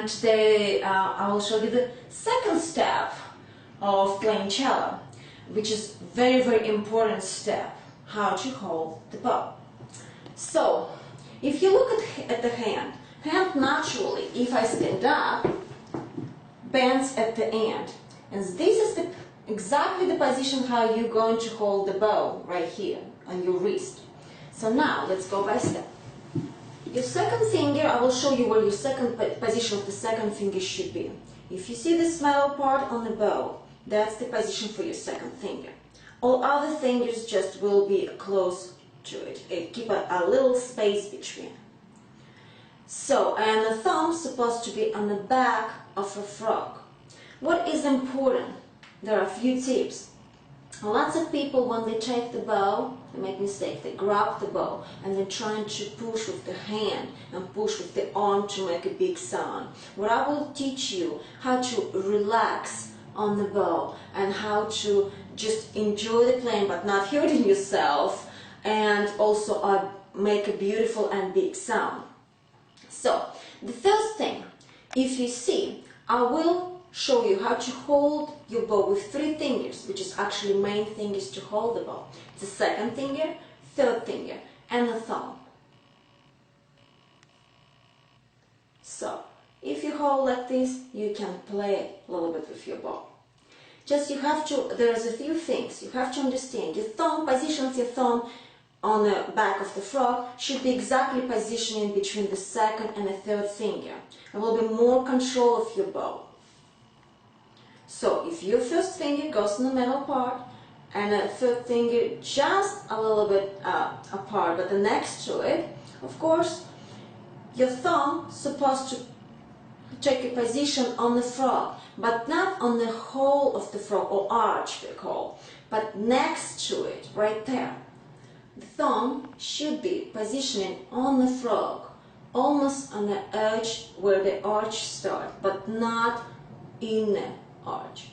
and today I will show you the second step of playing cello, which is very important step, how to hold the bow. So if you look at the hand naturally, if I stand up, bends at the end, and this is exactly the position how you're going to hold the bow right here on your wrist. So now let's go by step. Your second finger, I will show you where your second position of the second finger should be. If you see this metal part on the bow, that's the position for your second finger. All other fingers just will be close to it. Keep a little space between. So, and the thumb is supposed to be on the back of a frog. What is important? There are a few tips. Lots of people, when they take the bow, they make mistakes. They grab the bow and they're trying to push with the hand and push with the arm to make a big sound. What I will teach you how to relax on the bow and how to just enjoy the playing but not hurting yourself, and also make a beautiful and big sound. So the first thing, if you see, I will show you how to hold your bow with three fingers, which is actually main fingers to hold the bow. The second finger, third finger, and the thumb. So if you hold like this, you can play a little bit with your bow. Just you have to, there's a few things you have to understand. Your thumb, positions your thumb on the back of the frog should be exactly positioning between the second and the third finger. There will be more control of your bow. So if your first finger goes in the middle part and the third finger just a little bit apart, but the next to it, of course, your thumb is supposed to take a position on the frog, but not on the whole of the frog or arch we call, but next to it, right there. The thumb should be positioning on the frog, almost on the edge where the arch starts, but not in the arch.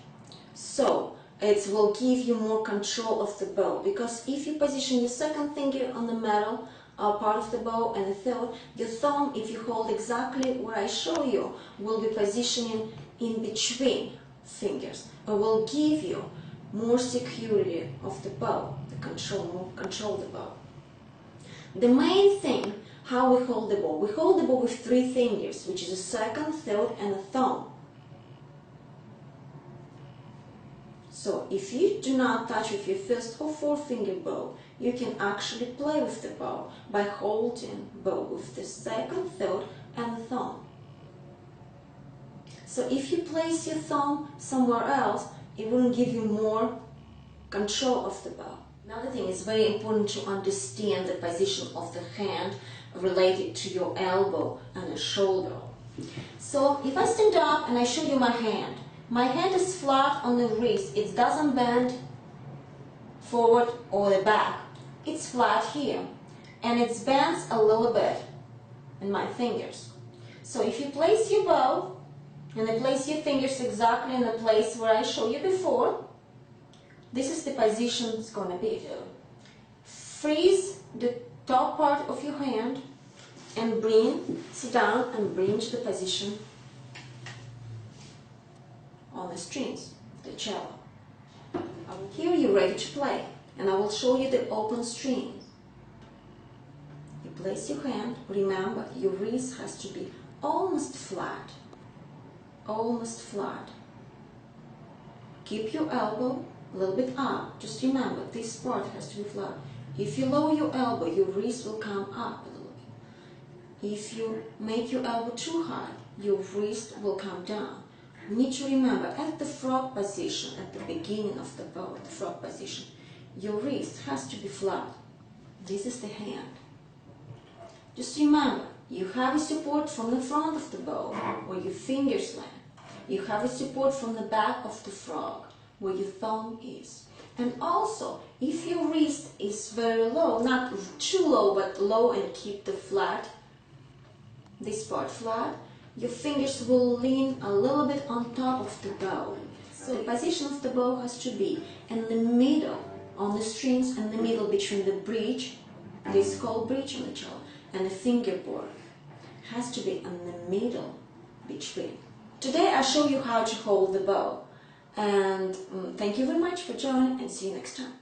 So it will give you more control of the bow, because if you position your second finger on the metal part of the bow and the third, your thumb, if you hold exactly where I show you, will be positioning in between fingers. It will give you more security of the bow, more control of the bow. The main thing, how we hold the bow. We hold the bow with three fingers, which is the second, third, and the thumb. So if you do not touch with your first or fourth finger bow, you can actually play with the bow by holding bow with the second, third, and the thumb. So if you place your thumb somewhere else, it will give you more control of the bow. Another thing is very important to understand the position of the hand related to your elbow and the shoulder. So if I stand up and I show you my hand is flat on the wrist. It doesn't bend forward or the back. It's flat here, and it bends a little bit in my fingers. So if you place your bow and you place your fingers exactly in the place where I showed you before, this is the position it's going to be. Freeze the top part of your hand and sit down and bring to the position on the strings, the cello. Here you're ready to play, and I will show you the open strings. You place your hand, remember your wrist has to be almost flat, Keep your elbow a little bit up, just remember this part has to be flat. If you lower your elbow, your wrist will come up a little bit. If you make your elbow too high, your wrist will come down. You need to remember, at the frog position, at the beginning of the bow, the frog position, your wrist has to be flat. This is the hand. Just remember, you have a support from the front of the bow, where your fingers land. You have a support from the back of the frog, where your thumb is. And also, if your wrist is very low, not too low, but low and keep the flat, this part flat, your fingers will lean a little bit on top of the bow. So the position of the bow has to be in the middle, on the strings, in the middle between the bridge, this called bridge on the cello, and the fingerboard. Has to be in the middle beach cleaning. Today I show you how to hold the bow, and thank you very much for joining, and see you next time.